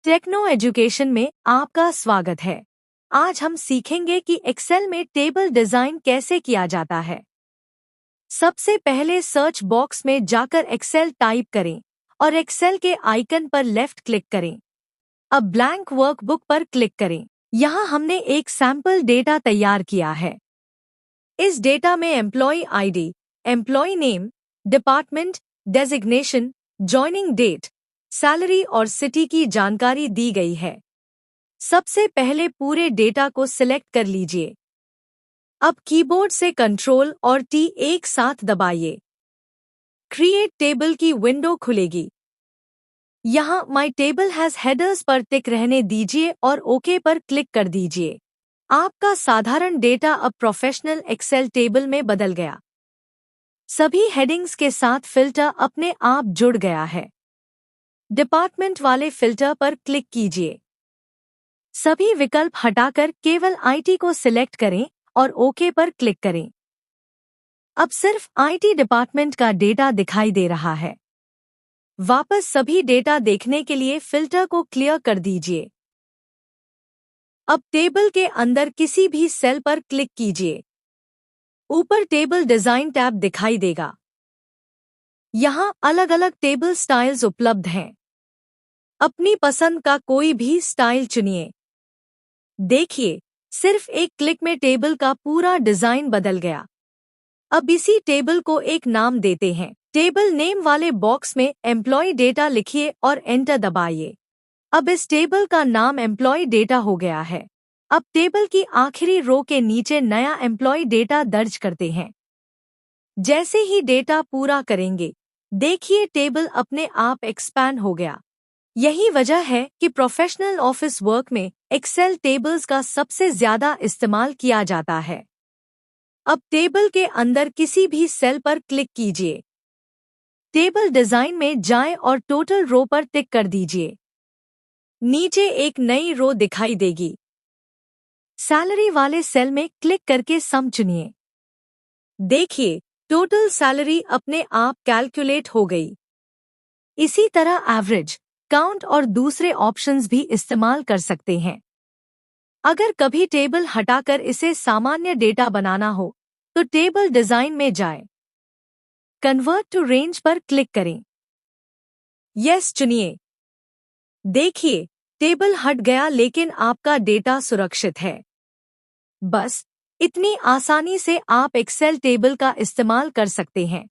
Techno education में आपका स्वागत है। आज हम सीखेंगे कि एक्सेल में टेबल डिजाइन कैसे किया जाता है। सबसे पहले सर्च बॉक्स में जाकर एक्सेल टाइप करें और एक्सेल के आइकन पर लेफ्ट क्लिक करें। अब ब्लैंक वर्कबुक पर क्लिक करें। यहाँ हमने एक सैंपल डेटा तैयार किया है। इस डेटा में employ ID, employ name, department, designation, joining date, salary और सिटी की जानकारी दी गई है। सबसे पहले पूरे डेटा को सिलेक्ट कर लीजिए। अब कीबोर्ड से कंट्रोल और टी एक साथ दबाइए। क्रिएट टेबल की विंडो खुलेगी। यहाँ माय टेबल हैज हेडर्स पर टिक रहने दीजिए और ओके पर क्लिक कर दीजिए। आपका साधारण डेटा अब प्रोफेशनल एक्सेल टेबल में बदल गया। सभी हेडिंग्स के साथ फिल्टर अपने आप जुड़ गया है। डिपार्टमेंट वाले फिल्टर पर क्लिक कीजिए। सभी विकल्प हटाकर केवल आईटी को सिलेक्ट करें और ओके पर क्लिक करें। अब सिर्फ आईटी डिपार्टमेंट का डेटा दिखाई दे रहा है। वापस सभी डेटा देखने के लिए फिल्टर को क्लियर कर दीजिए। अब टेबल के अंदर किसी भी सेल पर क्लिक कीजिए। ऊपर टेबल डिजाइन टैब दिखाई देगा। यहाँ अलग अलग टेबल स्टाइल्स उपलब्ध हैं। अपनी पसंद का कोई भी स्टाइल चुनिए। देखिए, सिर्फ एक क्लिक में टेबल का पूरा डिजाइन बदल गया। अब इसी टेबल को एक नाम देते हैं। टेबल नेम वाले बॉक्स में एम्प्लॉय डेटा लिखिए और एंटर दबाइए। अब इस टेबल का नाम एम्प्लॉय डेटा हो गया है। अब टेबल की आखिरी रो के नीचे नया एम्प्लॉय डेटा दर्ज करते हैं। जैसे ही डेटा पूरा करेंगे, देखिए टेबल अपने आप एक्सपैंड हो गया। यही वजह है कि प्रोफेशनल ऑफिस वर्क में एक्सेल टेबल्स का सबसे ज्यादा इस्तेमाल किया जाता है। अब टेबल के अंदर किसी भी सेल पर क्लिक कीजिए। टेबल डिजाइन में जाएं और टोटल रो पर टिक कर दीजिए। नीचे एक नई रो दिखाई देगी। सैलरी वाले सेल में क्लिक करके सम चुनिए। देखिए, टोटल सैलरी अपने आप कैलकुलेट हो गई। इसी तरह एवरेज, काउंट और दूसरे ऑप्शंस भी इस्तेमाल कर सकते हैं। अगर कभी टेबल हटाकर इसे सामान्य डेटा बनाना हो तो टेबल डिजाइन में जाएं। कन्वर्ट टू रेंज पर क्लिक करें। यस चुनिए। देखिए, टेबल हट गया लेकिन आपका डेटा सुरक्षित है। बस इतनी आसानी से आप एक्सेल टेबल का इस्तेमाल कर सकते हैं।